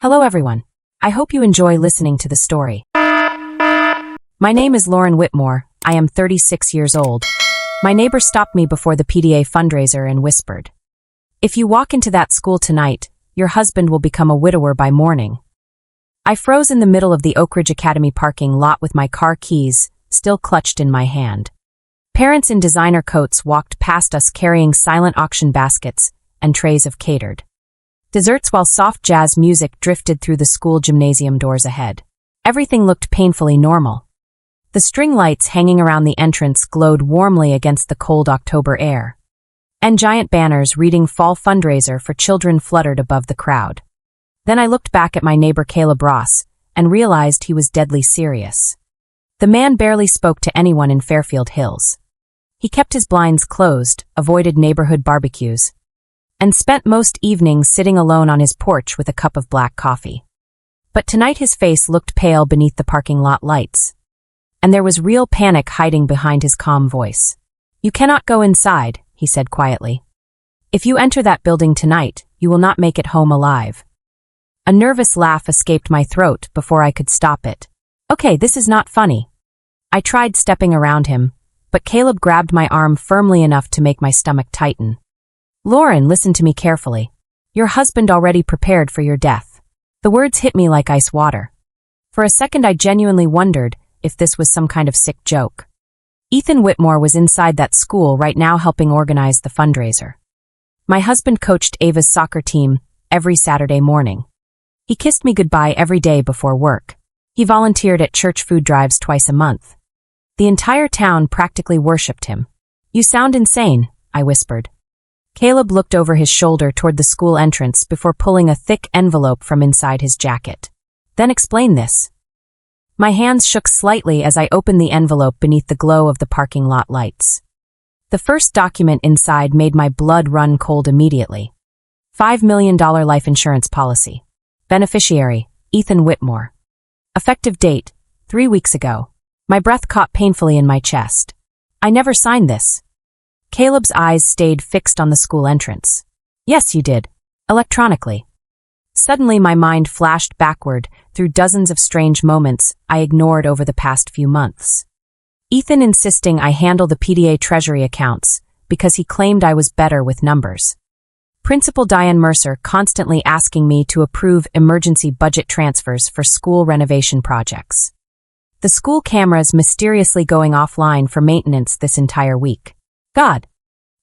Hello everyone. I hope you enjoy listening to the story. My name is Lauren Whitmore. I am 36 years old. My neighbor stopped me before the PDA fundraiser and whispered, "If you walk into that school tonight, your husband will become a widower by morning." I froze in the middle of the Oak Ridge Academy parking lot with my car keys still clutched in my hand. Parents in designer coats walked past us carrying silent auction baskets and trays of catered desserts while soft jazz music drifted through the school gymnasium doors ahead. Everything looked painfully normal. The string lights hanging around the entrance glowed warmly against the cold October air, and giant banners reading Fall Fundraiser for Children fluttered above the crowd. Then I looked back at my neighbor Caleb Ross and realized he was deadly serious. The man barely spoke to anyone in Fairfield Hills. He kept his blinds closed, avoided neighborhood barbecues, and spent most evenings sitting alone on his porch with a cup of black coffee. But tonight his face looked pale beneath the parking lot lights, and there was real panic hiding behind his calm voice. "You cannot go inside," he said quietly. "If you enter that building tonight, you will not make it home alive." A nervous laugh escaped my throat before I could stop it. "Okay, this is not funny." I tried stepping around him, but Caleb grabbed my arm firmly enough to make my stomach tighten. "Lauren, listen to me carefully. Your husband already prepared for your death." The words hit me like ice water. For a second I genuinely wondered if this was some kind of sick joke. Ethan Whitmore was inside that school right now helping organize the fundraiser. My husband coached Ava's soccer team every Saturday morning. He kissed me goodbye every day before work. He volunteered at church food drives twice a month. The entire town practically worshipped him. "You sound insane," I whispered. Caleb looked over his shoulder toward the school entrance before pulling a thick envelope from inside his jacket. "Then explain this." My hands shook slightly as I opened the envelope beneath the glow of the parking lot lights. The first document inside made my blood run cold immediately. $5 million life insurance policy. Beneficiary, Ethan Whitmore. Effective date, 3 weeks ago. My breath caught painfully in my chest. I never signed this. Caleb's eyes stayed fixed on the school entrance. "Yes, you did. Electronically." Suddenly my mind flashed backward through dozens of strange moments I ignored over the past few months. Ethan insisting I handle the PDA treasury accounts because he claimed I was better with numbers. Principal Diane Mercer constantly asking me to approve emergency budget transfers for school renovation projects. The school cameras mysteriously going offline for maintenance this entire week. God.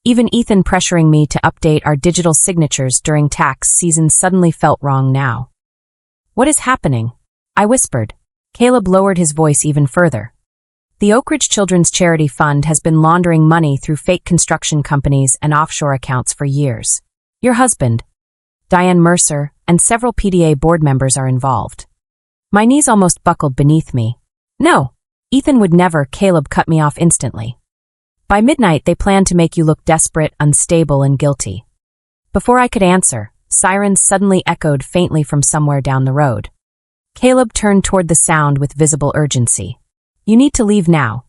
Even Ethan pressuring me to update our digital signatures during tax season suddenly felt wrong now. "What is happening?" I whispered. Caleb lowered his voice even further. "The Oak Ridge Children's Charity Fund has been laundering money through fake construction companies and offshore accounts for years. Your husband, Diane Mercer, and several PDA board members are involved." My knees almost buckled beneath me. "No, Ethan would never." Caleb cut me off instantly. "By midnight, they plan to make you look desperate, unstable, and guilty." Before I could answer, sirens suddenly echoed faintly from somewhere down the road. Caleb turned toward the sound with visible urgency. "You need to leave now."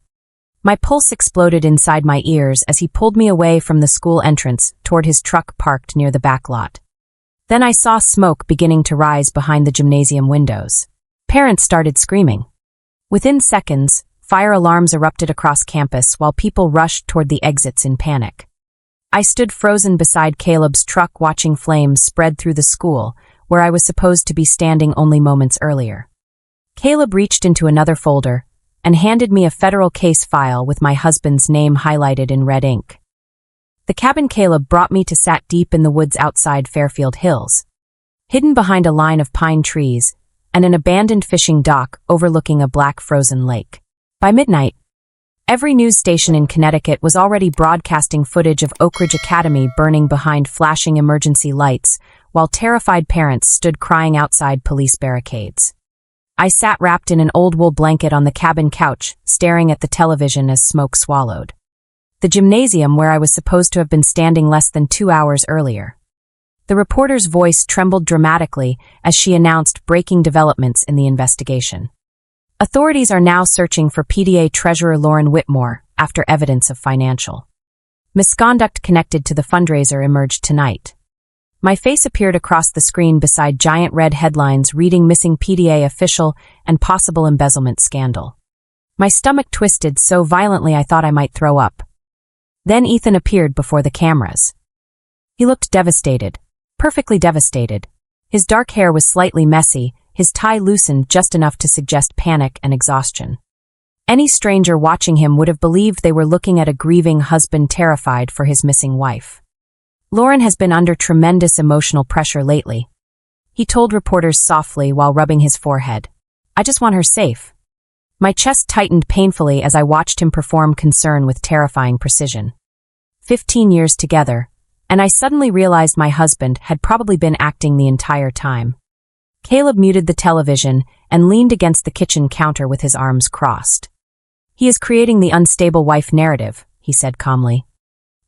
My pulse exploded inside my ears as he pulled me away from the school entrance toward his truck parked near the back lot. Then I saw smoke beginning to rise behind the gymnasium windows. Parents started screaming. Within seconds, fire alarms erupted across campus while people rushed toward the exits in panic. I stood frozen beside Caleb's truck watching flames spread through the school, where I was supposed to be standing only moments earlier. Caleb reached into another folder and handed me a federal case file with my husband's name highlighted in red ink. The cabin Caleb brought me to sat deep in the woods outside Fairfield Hills, hidden behind a line of pine trees and an abandoned fishing dock overlooking a black frozen lake. By midnight, every news station in Connecticut was already broadcasting footage of Oak Ridge Academy burning behind flashing emergency lights, while terrified parents stood crying outside police barricades. I sat wrapped in an old wool blanket on the cabin couch, staring at the television as smoke swallowed the gymnasium where I was supposed to have been standing less than 2 hours earlier. The reporter's voice trembled dramatically as she announced breaking developments in the investigation. Authorities are now searching for PDA Treasurer Lauren Whitmore after evidence of financial misconduct connected to the fundraiser emerged tonight. My face appeared across the screen beside giant red headlines reading missing PDA official and possible embezzlement scandal. My stomach twisted so violently I thought I might throw up. Then Ethan appeared before the cameras. He looked devastated, perfectly devastated. His dark hair was slightly messy, his tie loosened just enough to suggest panic and exhaustion. Any stranger watching him would have believed they were looking at a grieving husband terrified for his missing wife. Lauren has been under tremendous emotional pressure lately. He told reporters softly while rubbing his forehead. I just want her safe. My chest tightened painfully as I watched him perform concern with terrifying precision. 15 years together, and I suddenly realized my husband had probably been acting the entire time. Caleb muted the television and leaned against the kitchen counter with his arms crossed. He is creating the unstable wife narrative, he said calmly.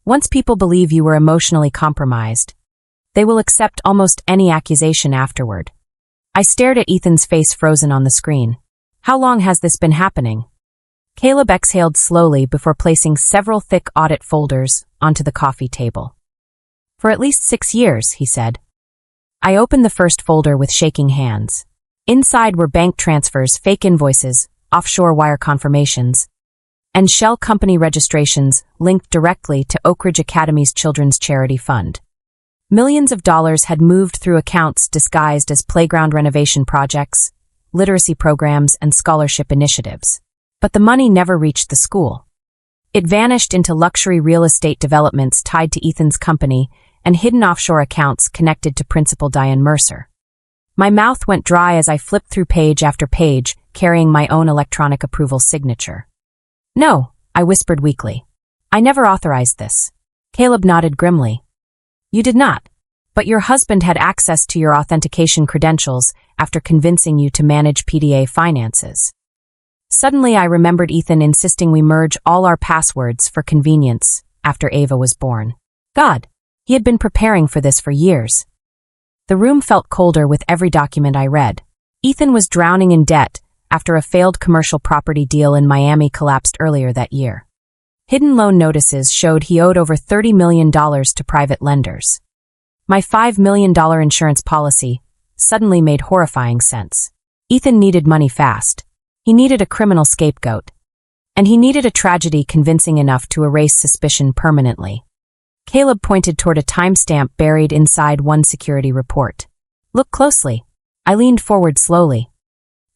Once people believe you were emotionally compromised, they will accept almost any accusation afterward. I stared at Ethan's face frozen on the screen. How long has this been happening? Caleb exhaled slowly before placing several thick audit folders onto the coffee table. For at least 6 years, he said. I opened the first folder with shaking hands. Inside were bank transfers, fake invoices, offshore wire confirmations, and shell company registrations linked directly to Oak Ridge Academy's children's charity fund. Millions of dollars had moved through accounts disguised as playground renovation projects, literacy programs, and scholarship initiatives. But the money never reached the school. It vanished into luxury real estate developments tied to Ethan's company and hidden offshore accounts connected to Principal Diane Mercer. My mouth went dry as I flipped through page after page, carrying my own electronic approval signature. No, I whispered weakly. I never authorized this. Caleb nodded grimly. You did not, but your husband had access to your authentication credentials after convincing you to manage PDA finances. Suddenly I remembered Ethan insisting we merge all our passwords for convenience after Ava was born. God, he had been preparing for this for years. The room felt colder with every document I read. Ethan was drowning in debt after a failed commercial property deal in Miami collapsed earlier that year. Hidden loan notices showed he owed over $30 million to private lenders. My $5 million insurance policy suddenly made horrifying sense. Ethan needed money fast. He needed a criminal scapegoat. And he needed a tragedy convincing enough to erase suspicion permanently. Caleb pointed toward a timestamp buried inside one security report. Look closely. I leaned forward slowly.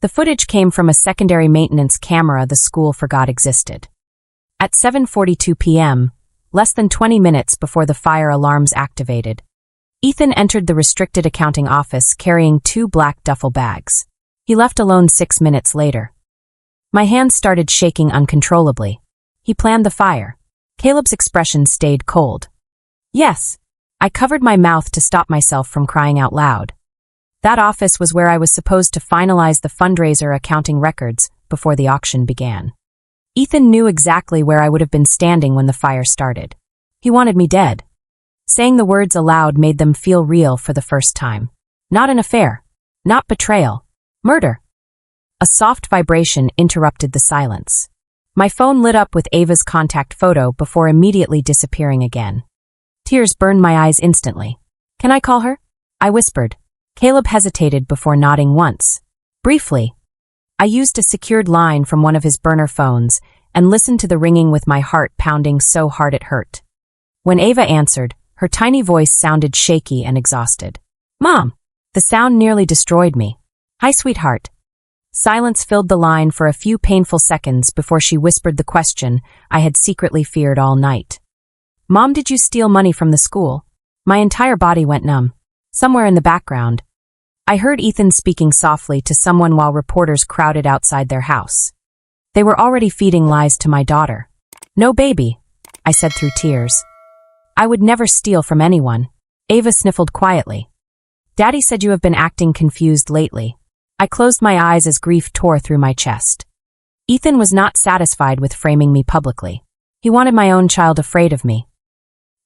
The footage came from a secondary maintenance camera the school forgot existed. At 7:42 p.m., less than 20 minutes before the fire alarms activated, Ethan entered the restricted accounting office carrying 2 black duffel bags. He left alone 6 minutes later. My hands started shaking uncontrollably. He planned the fire. Caleb's expression stayed cold. Yes. I covered my mouth to stop myself from crying out loud. That office was where I was supposed to finalize the fundraiser accounting records before the auction began. Ethan knew exactly where I would have been standing when the fire started. He wanted me dead. Saying the words aloud made them feel real for the first time. Not an affair. Not betrayal. Murder. A soft vibration interrupted the silence. My phone lit up with Ava's contact photo before immediately disappearing again. Tears burned my eyes instantly. Can I call her? I whispered. Caleb hesitated before nodding once. Briefly. I used a secured line from one of his burner phones and listened to the ringing with my heart pounding so hard it hurt. When Ava answered, her tiny voice sounded shaky and exhausted. Mom! The sound nearly destroyed me. Hi, sweetheart. Silence filled the line for a few painful seconds before she whispered the question I had secretly feared all night. Mom, did you steal money from the school? My entire body went numb. Somewhere in the background, I heard Ethan speaking softly to someone while reporters crowded outside their house. They were already feeding lies to my daughter. No, baby, I said through tears. I would never steal from anyone. Ava sniffled quietly. Daddy said you have been acting confused lately. I closed my eyes as grief tore through my chest. Ethan was not satisfied with framing me publicly. He wanted my own child afraid of me.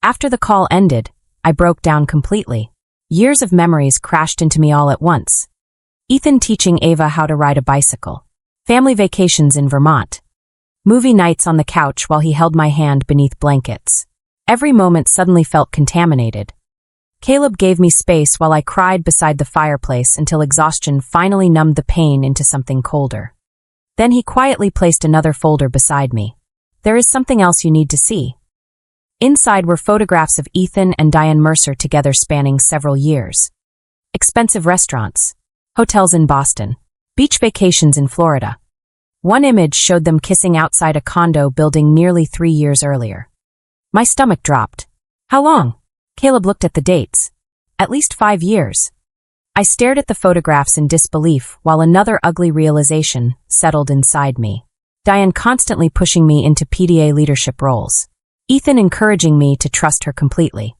After the call ended, I broke down completely. Years of memories crashed into me all at once. Ethan teaching Ava how to ride a bicycle. Family vacations in Vermont. Movie nights on the couch while he held my hand beneath blankets. Every moment suddenly felt contaminated. Caleb gave me space while I cried beside the fireplace until exhaustion finally numbed the pain into something colder. Then he quietly placed another folder beside me. There is something else you need to see. Inside were photographs of Ethan and Diane Mercer together spanning several years. Expensive restaurants, hotels in Boston, beach vacations in Florida. One image showed them kissing outside a condo building nearly 3 years earlier. My stomach dropped. How long? Caleb looked at the dates. At least 5 years. I stared at the photographs in disbelief while another ugly realization settled inside me. Diane constantly pushing me into PDA leadership roles. Ethan encouraging me to trust her completely.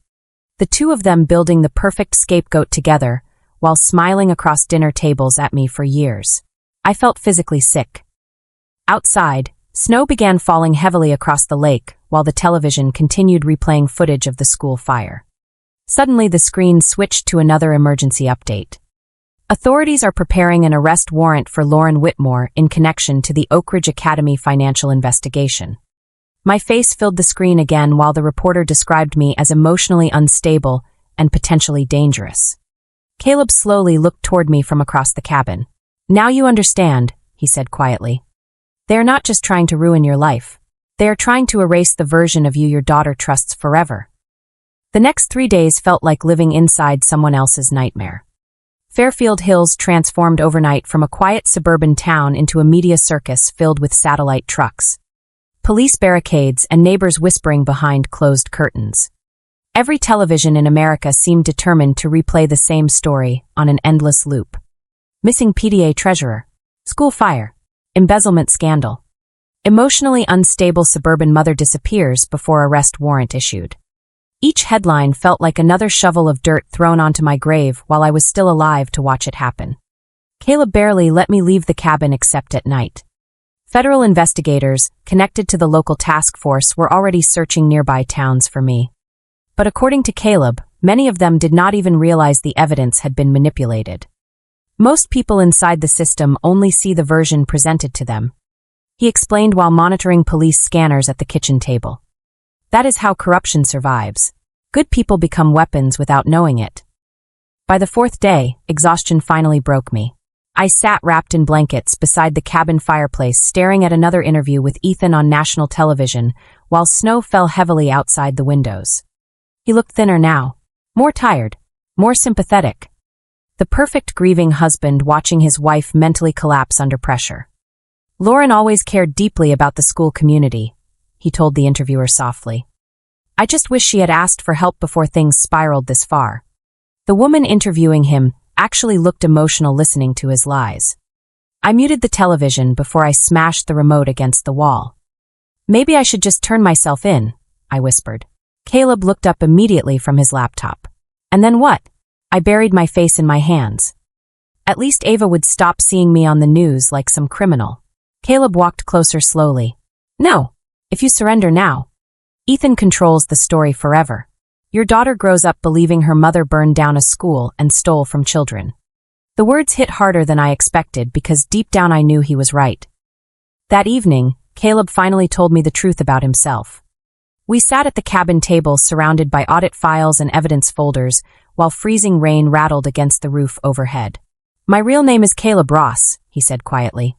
The two of them building the perfect scapegoat together while smiling across dinner tables at me for years. I felt physically sick. Outside, snow began falling heavily across the lake while the television continued replaying footage of the school fire. Suddenly, the screen switched to another emergency update. Authorities are preparing an arrest warrant for Lauren Whitmore in connection to the Oak Ridge Academy financial investigation. My face filled the screen again while the reporter described me as emotionally unstable and potentially dangerous. Caleb slowly looked toward me from across the cabin. Now you understand, he said quietly. They are not just trying to ruin your life. They are trying to erase the version of you your daughter trusts forever. The next 3 days felt like living inside someone else's nightmare. Fairfield Hills transformed overnight from a quiet suburban town into a media circus filled with satellite trucks, police barricades, and neighbors whispering behind closed curtains. Every television in America seemed determined to replay the same story on an endless loop. Missing PDA treasurer, school fire, embezzlement scandal. Emotionally unstable suburban mother disappears before arrest warrant issued. Each headline felt like another shovel of dirt thrown onto my grave while I was still alive to watch it happen. Caleb barely let me leave the cabin except at night. Federal investigators, connected to the local task force, were already searching nearby towns for me. But according to Caleb, many of them did not even realize the evidence had been manipulated. Most people inside the system only see the version presented to them. He explained while monitoring police scanners at the kitchen table. That is how corruption survives. Good people become weapons without knowing it. By the 4th day, exhaustion finally broke me. I sat wrapped in blankets beside the cabin fireplace staring at another interview with Ethan on national television while snow fell heavily outside the windows. He looked thinner now, more tired, more sympathetic. The perfect grieving husband watching his wife mentally collapse under pressure. Lauren always cared deeply about the school community, he told the interviewer softly. I just wish she had asked for help before things spiraled this far. The woman interviewing him actually looked emotional listening to his lies. I muted the television before I smashed the remote against the wall. Maybe I should just turn myself in, I whispered. Caleb looked up immediately from his laptop. And then what? I buried my face in my hands. At least Ava would stop seeing me on the news like some criminal. Caleb walked closer slowly. No, if you surrender now. Ethan controls the story forever. Your daughter grows up believing her mother burned down a school and stole from children. The words hit harder than I expected because deep down I knew he was right. That evening, Caleb finally told me the truth about himself. We sat at the cabin table surrounded by audit files and evidence folders while freezing rain rattled against the roof overhead. My real name is Caleb Ross, he said quietly.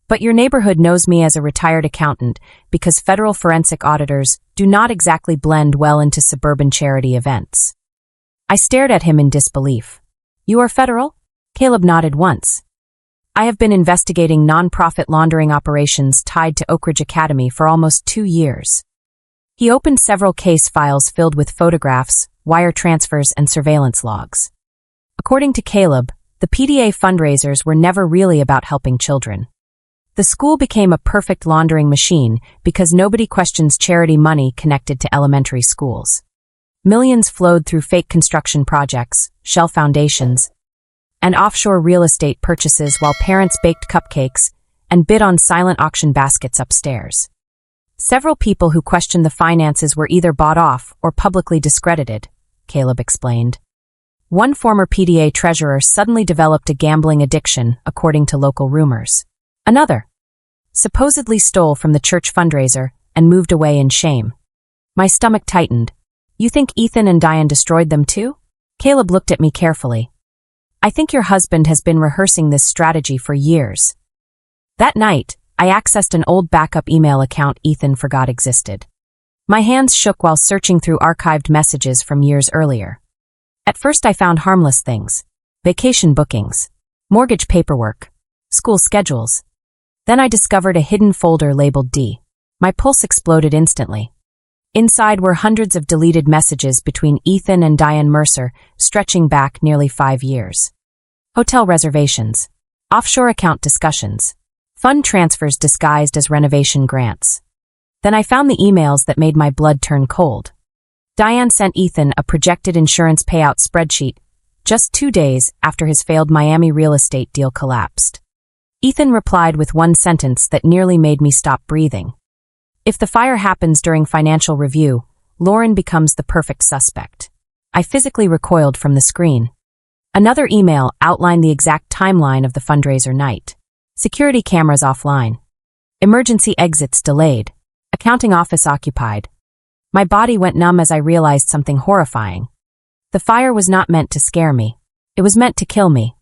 But your neighborhood knows me as a retired accountant because federal forensic auditors do not exactly blend well into suburban charity events. I stared at him in disbelief. You are federal? Caleb nodded once. I have been investigating nonprofit laundering operations tied to Oak Ridge Academy for almost 2 years. He opened several case files filled with photographs, wire transfers, and surveillance logs. According to Caleb, the PDA fundraisers were never really about helping children. The school became a perfect laundering machine because nobody questions charity money connected to elementary schools. Millions flowed through fake construction projects, shell foundations, and offshore real estate purchases while parents baked cupcakes and bid on silent auction baskets upstairs. Several people who questioned the finances were either bought off or publicly discredited, Caleb explained. One former PDA treasurer suddenly developed a gambling addiction, according to local rumors. Another supposedly stole from the church fundraiser and moved away in shame. My stomach tightened. You think Ethan and Diane destroyed them too? Caleb looked at me carefully. I think your husband has been rehearsing this strategy for years. That night, I accessed an old backup email account Ethan forgot existed. My hands shook while searching through archived messages from years earlier. At first I found harmless things. Vacation bookings, mortgage paperwork, school schedules. Then I discovered a hidden folder labeled D. My pulse exploded instantly. Inside were hundreds of deleted messages between Ethan and Diane Mercer, stretching back nearly 5 years. Hotel reservations, offshore account discussions, fund transfers disguised as renovation grants. Then I found the emails that made my blood turn cold. Diane sent Ethan a projected insurance payout spreadsheet just 2 days after his failed Miami real estate deal collapsed. Ethan replied with one sentence that nearly made me stop breathing. If the fire happens during financial review, Lauren becomes the perfect suspect. I physically recoiled from the screen. Another email outlined the exact timeline of the fundraiser night. Security cameras offline. Emergency exits delayed. Accounting office occupied. My body went numb as I realized something horrifying. The fire was not meant to scare me. It was meant to kill me.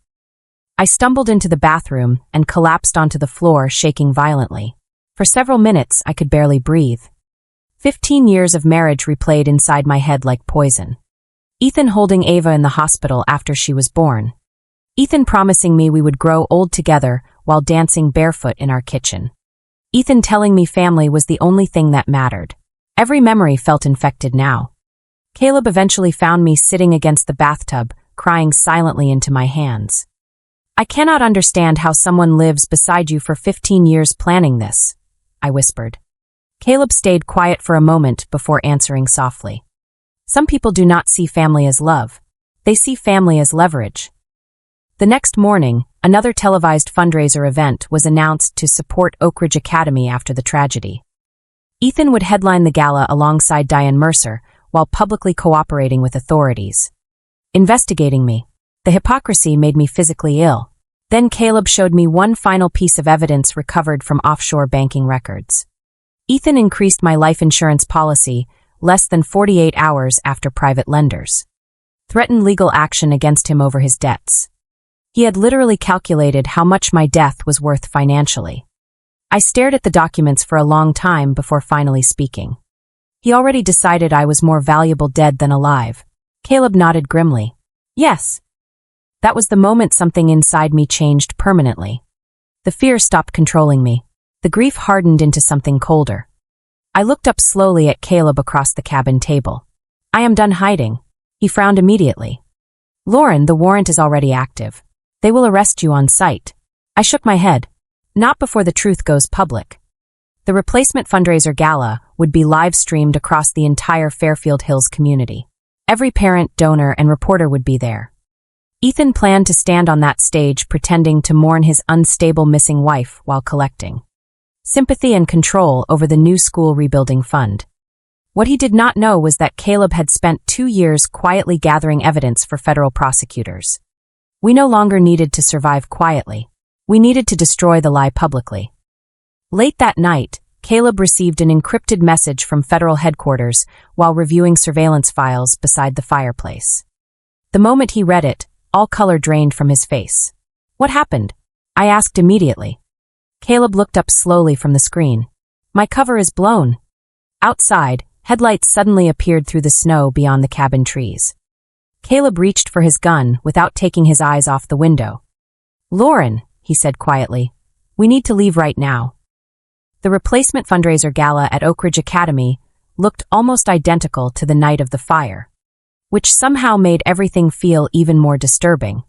I stumbled into the bathroom and collapsed onto the floor, shaking violently. For several minutes, I could barely breathe. 15 years of marriage replayed inside my head like poison. Ethan holding Ava in the hospital after she was born. Ethan promising me we would grow old together while dancing barefoot in our kitchen. Ethan telling me family was the only thing that mattered. Every memory felt infected now. Caleb eventually found me sitting against the bathtub, crying silently into my hands. I cannot understand how someone lives beside you for 15 years planning this, I whispered. Caleb stayed quiet for a moment before answering softly. Some people do not see family as love. They see family as leverage. The next morning, another televised fundraiser event was announced to support Oak Ridge Academy after the tragedy. Ethan would headline the gala alongside Diane Mercer while publicly cooperating with authorities. Investigating me. The hypocrisy made me physically ill. Then Caleb showed me one final piece of evidence recovered from offshore banking records. Ethan increased my life insurance policy less than 48 hours after private lenders threatened legal action against him over his debts. He had literally calculated how much my death was worth financially. I stared at the documents for a long time before finally speaking. He already decided I was more valuable dead than alive. Caleb nodded grimly. Yes. That was the moment something inside me changed permanently. The fear stopped controlling me. The grief hardened into something colder. I looked up slowly at Caleb across the cabin table. I am done hiding. He frowned immediately. Lauren, the warrant is already active. They will arrest you on sight. I shook my head. Not before the truth goes public. The replacement fundraiser gala would be live-streamed across the entire Fairfield Hills community. Every parent, donor, and reporter would be there. Ethan planned to stand on that stage pretending to mourn his unstable missing wife while collecting sympathy and control over the new school rebuilding fund. What he did not know was that Caleb had spent 2 years quietly gathering evidence for federal prosecutors. We no longer needed to survive quietly. We needed to destroy the lie publicly. Late that night, Caleb received an encrypted message from federal headquarters while reviewing surveillance files beside the fireplace. The moment he read it, all color drained from his face. What happened? I asked immediately. Caleb looked up slowly from the screen. My cover is blown. Outside, headlights suddenly appeared through the snow beyond the cabin trees. Caleb reached for his gun without taking his eyes off the window. Lauren, he said quietly, we need to leave right now. The replacement fundraiser gala at Oak Ridge Academy looked almost identical to the night of the fire, which somehow made everything feel even more disturbing.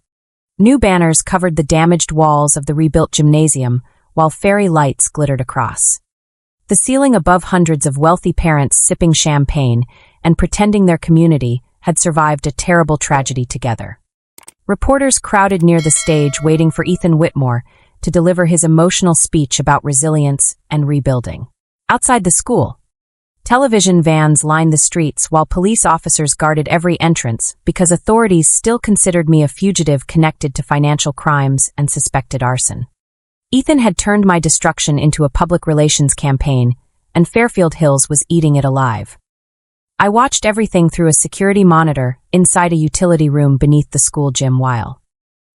New banners covered the damaged walls of the rebuilt gymnasium while fairy lights glittered across. The ceiling above hundreds of wealthy parents sipping champagne and pretending their community had survived a terrible tragedy together. Reporters crowded near the stage waiting for Ethan Whitmore to deliver his emotional speech about resilience and rebuilding. Outside the school, television vans lined the streets while police officers guarded every entrance because authorities still considered me a fugitive connected to financial crimes and suspected arson. Ethan had turned my destruction into a public relations campaign, and Fairfield Hills was eating it alive. I watched everything through a security monitor inside a utility room beneath the school gym while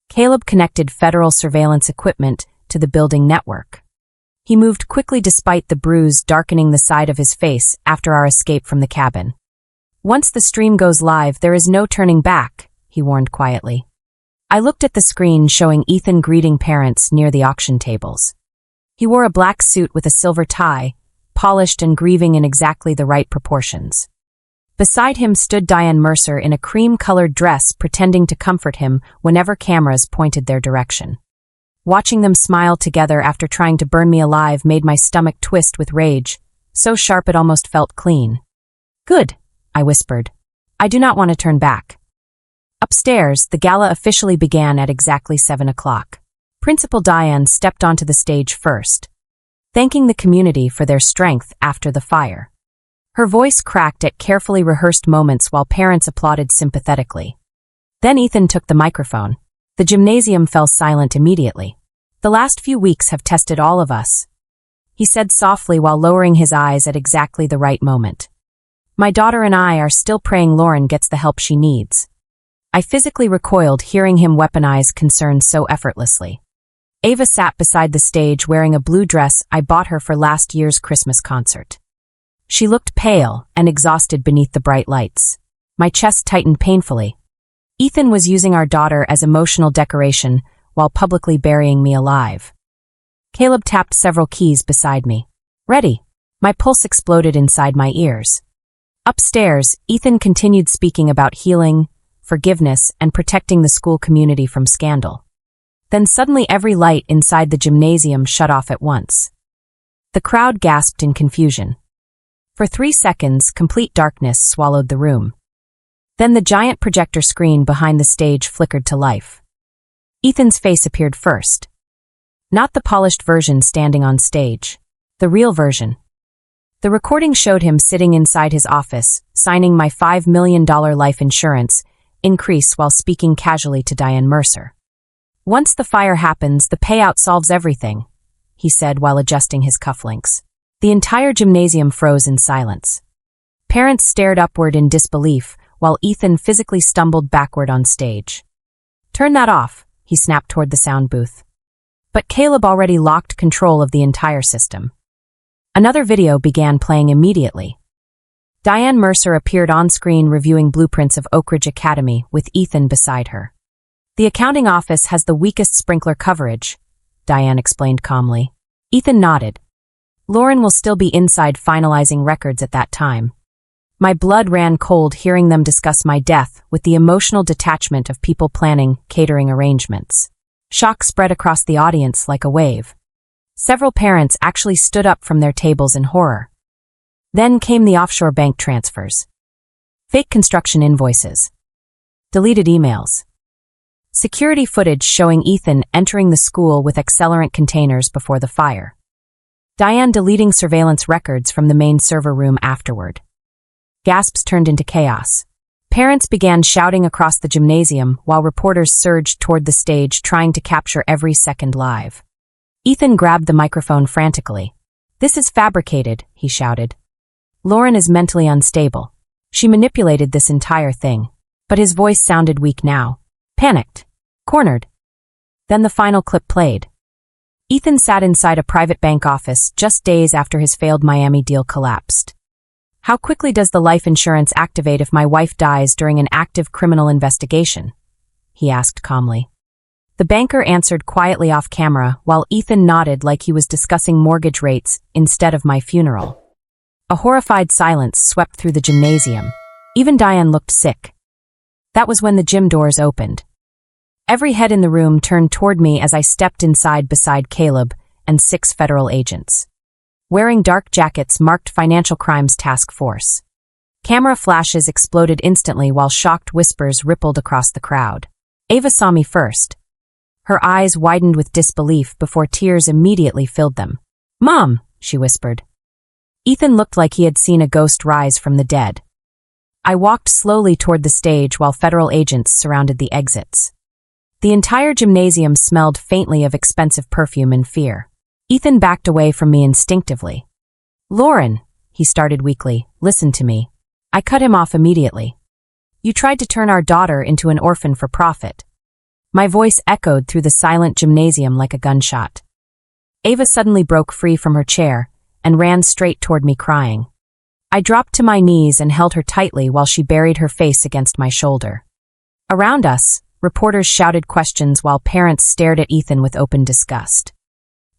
Caleb connected federal surveillance equipment to the building network. He moved quickly despite the bruise darkening the side of his face after our escape from the cabin. "Once the stream goes live, there is no turning back," he warned quietly. I looked at the screen showing Ethan greeting parents near the auction tables. He wore a black suit with a silver tie, polished and grieving in exactly the right proportions. Beside him stood Diane Mercer in a cream-colored dress, pretending to comfort him whenever cameras pointed their direction. Watching them smile together after trying to burn me alive made my stomach twist with rage, so sharp it almost felt clean. "Good," I whispered. "I do not want to turn back." Upstairs, the gala officially began at exactly 7 o'clock. Principal Diane stepped onto the stage first, thanking the community for their strength after the fire. Her voice cracked at carefully rehearsed moments while parents applauded sympathetically. Then Ethan took the microphone. The gymnasium fell silent immediately. "The last few weeks have tested all of us," he said softly while lowering his eyes at exactly the right moment. "My daughter and I are still praying Lauren gets the help she needs." I physically recoiled hearing him weaponize concern so effortlessly. Ava sat beside the stage wearing a blue dress I bought her for last year's Christmas concert. She looked pale and exhausted beneath the bright lights. My chest tightened painfully. Ethan was using our daughter as emotional decoration while publicly burying me alive. Caleb tapped several keys beside me. "Ready." My pulse exploded inside my ears. Upstairs, Ethan continued speaking about healing, forgiveness, and protecting the school community from scandal. Then suddenly every light inside the gymnasium shut off at once. The crowd gasped in confusion. For 3 seconds, complete darkness swallowed the room. Then the giant projector screen behind the stage flickered to life. Ethan's face appeared first. Not the polished version standing on stage. The real version. The recording showed him sitting inside his office, signing my $5 million life insurance increase while speaking casually to Diane Mercer. "Once the fire happens, the payout solves everything," he said while adjusting his cufflinks. The entire gymnasium froze in silence. Parents stared upward in disbelief, while Ethan physically stumbled backward on stage. "Turn that off," he snapped toward the sound booth. But Caleb already locked control of the entire system. Another video began playing immediately. Diane Mercer appeared on screen reviewing blueprints of Oak Ridge Academy with Ethan beside her. "The accounting office has the weakest sprinkler coverage," Diane explained calmly. Ethan nodded. "Lauren will still be inside finalizing records at that time." My blood ran cold hearing them discuss my death with the emotional detachment of people planning catering arrangements. Shock spread across the audience like a wave. Several parents actually stood up from their tables in horror. Then came the offshore bank transfers. Fake construction invoices. Deleted emails. Security footage showing Ethan entering the school with accelerant containers before the fire. Diane deleting surveillance records from the main server room afterward. Gasps turned into chaos. Parents began shouting across the gymnasium while reporters surged toward the stage trying to capture every second live. Ethan grabbed the microphone frantically. "This is fabricated," he shouted. "Lauren is mentally unstable. She manipulated this entire thing." But his voice sounded weak now. Panicked. Cornered. Then the final clip played. Ethan sat inside a private bank office just days after his failed Miami deal collapsed. "How quickly does the life insurance activate if my wife dies during an active criminal investigation?" he asked calmly. The banker answered quietly off camera while Ethan nodded like he was discussing mortgage rates instead of my funeral. A horrified silence swept through the gymnasium. Even Diane looked sick. That was when the gym doors opened. Every head in the room turned toward me as I stepped inside beside Caleb and 6 federal agents. Wearing dark jackets marked Financial Crimes Task Force. Camera flashes exploded instantly while shocked whispers rippled across the crowd. Ava saw me first. Her eyes widened with disbelief before tears immediately filled them. "Mom," she whispered. Ethan looked like he had seen a ghost rise from the dead. I walked slowly toward the stage while federal agents surrounded the exits. The entire gymnasium smelled faintly of expensive perfume and fear. Ethan backed away from me instinctively. "Lauren," he started weakly, "listen to me." I cut him off immediately. You tried to turn our daughter into an orphan for profit. My voice echoed through the silent gymnasium like a gunshot. Ava suddenly broke free from her chair and ran straight toward me crying. I dropped to my knees and held her tightly while she buried her face against my shoulder. Around us, reporters shouted questions while parents stared at Ethan with open disgust.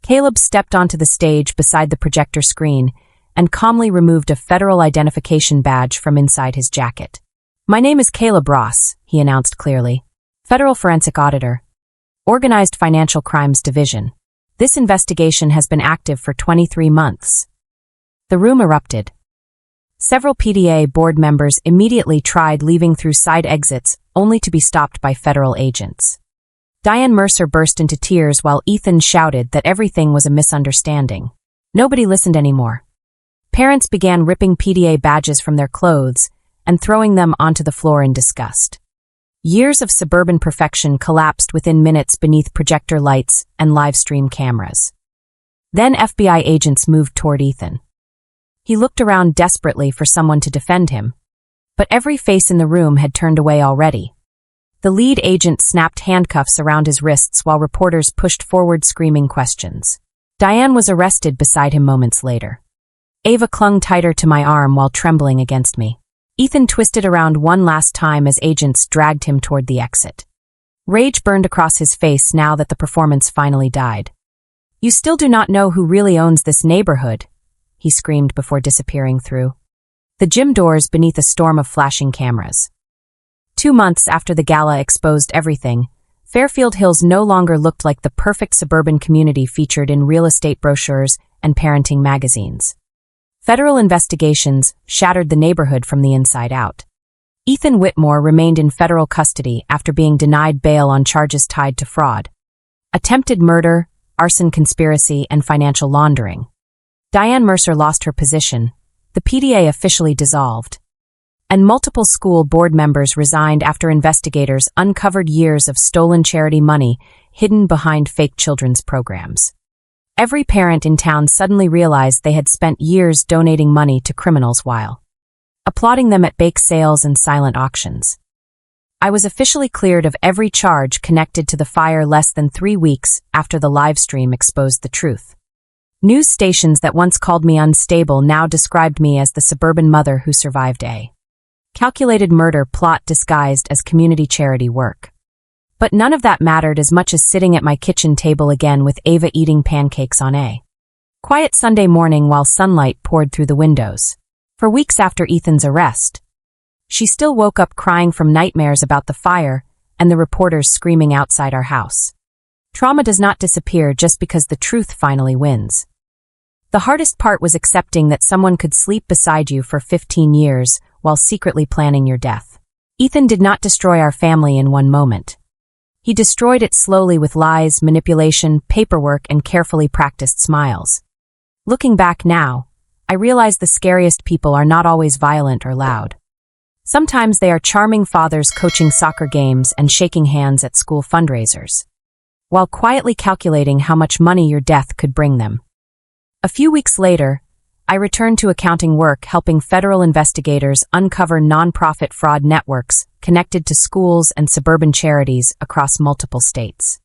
Caleb stepped onto the stage beside the projector screen and calmly removed a federal identification badge from inside his jacket. My name is Caleb Ross, he announced clearly. Federal Forensic Auditor. Organized Financial Crimes Division. This investigation has been active for 23 months. The room erupted. Several PDA board members immediately tried leaving through side exits, only to be stopped by federal agents. Diane Mercer burst into tears while Ethan shouted that everything was a misunderstanding. Nobody listened anymore. Parents began ripping PDA badges from their clothes and throwing them onto the floor in disgust. Years of suburban perfection collapsed within minutes beneath projector lights and live stream cameras. Then FBI agents moved toward Ethan. He looked around desperately for someone to defend him, but every face in the room had turned away already. The lead agent snapped handcuffs around his wrists while reporters pushed forward screaming questions. Diane was arrested beside him moments later. Ava clung tighter to my arm while trembling against me. Ethan twisted around one last time as agents dragged him toward the exit. Rage burned across his face now that the performance finally died. You still do not know who really owns this neighborhood, he screamed before disappearing through the gym doors beneath a storm of flashing cameras. 2 months after the gala exposed everything, Fairfield Hills no longer looked like the perfect suburban community featured in real estate brochures and parenting magazines. Federal investigations shattered the neighborhood from the inside out. Ethan Whitmore remained in federal custody after being denied bail on charges tied to fraud, attempted murder, arson conspiracy, and financial laundering. Diane Mercer lost her position, the PDA officially dissolved, and multiple school board members resigned after investigators uncovered years of stolen charity money hidden behind fake children's programs. Every parent in town suddenly realized they had spent years donating money to criminals while applauding them at bake sales and silent auctions. I was officially cleared of every charge connected to the fire less than 3 weeks after the live stream exposed the truth. News stations that once called me unstable now described me as the suburban mother who survived a calculated murder plot disguised as community charity work. But none of that mattered as much as sitting at my kitchen table again with Ava eating pancakes on a quiet Sunday morning while sunlight poured through the windows. For weeks after Ethan's arrest, she still woke up crying from nightmares about the fire and the reporters screaming outside our house. Trauma does not disappear just because the truth finally wins. The hardest part was accepting that someone could sleep beside you for 15 years while secretly planning your death. Ethan did not destroy our family in one moment. He destroyed it slowly with lies, manipulation, paperwork, and carefully practiced smiles. Looking back now, I realize the scariest people are not always violent or loud. Sometimes they are charming fathers coaching soccer games and shaking hands at school fundraisers, while quietly calculating how much money your death could bring them. A few weeks later, I returned to accounting work helping federal investigators uncover nonprofit fraud networks connected to schools and suburban charities across multiple states.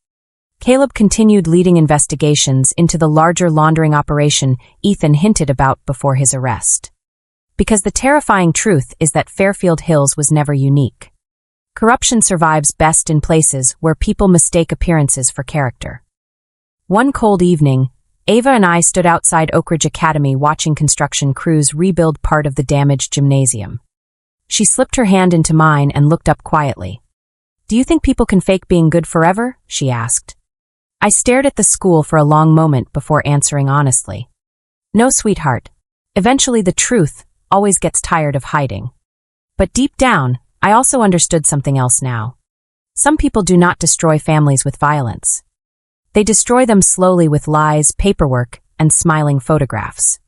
Caleb continued leading investigations into the larger laundering operation Ethan hinted about before his arrest. Because the terrifying truth is that Fairfield Hills was never unique. Corruption survives best in places where people mistake appearances for character. One cold evening, Ava and I stood outside Oak Ridge Academy watching construction crews rebuild part of the damaged gymnasium. She slipped her hand into mine and looked up quietly. "Do you think people can fake being good forever?" she asked. I stared at the school for a long moment before answering honestly. "No, sweetheart. Eventually the truth always gets tired of hiding." But deep down, I also understood something else now. Some people do not destroy families with violence. They destroy them slowly with lies, paperwork, and smiling photographs.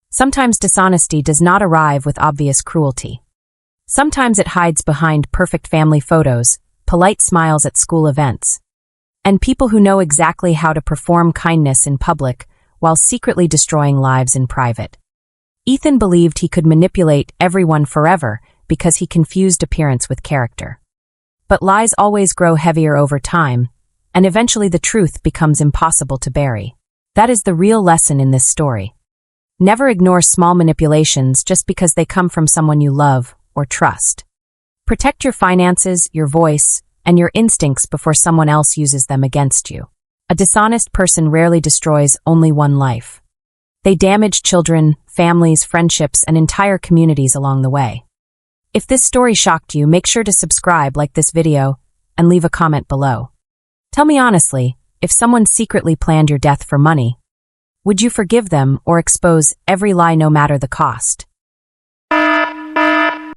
Sometimes dishonesty does not arrive with obvious cruelty. Sometimes it hides behind perfect family photos, polite smiles at school events, and people who know exactly how to perform kindness in public while secretly destroying lives in private. Ethan believed he could manipulate everyone forever because he confused appearance with character. But lies always grow heavier over time, and eventually the truth becomes impossible to bury. That is the real lesson in this story. Never ignore small manipulations just because they come from someone you love or trust. Protect your finances, your voice, and your instincts before someone else uses them against you. A dishonest person rarely destroys only one life. They damage children, families, friendships, and entire communities along the way. If this story shocked you, make sure to subscribe, like this video, and leave a comment below. Tell me honestly, if someone secretly planned your death for money, would you forgive them or expose every lie no matter the cost?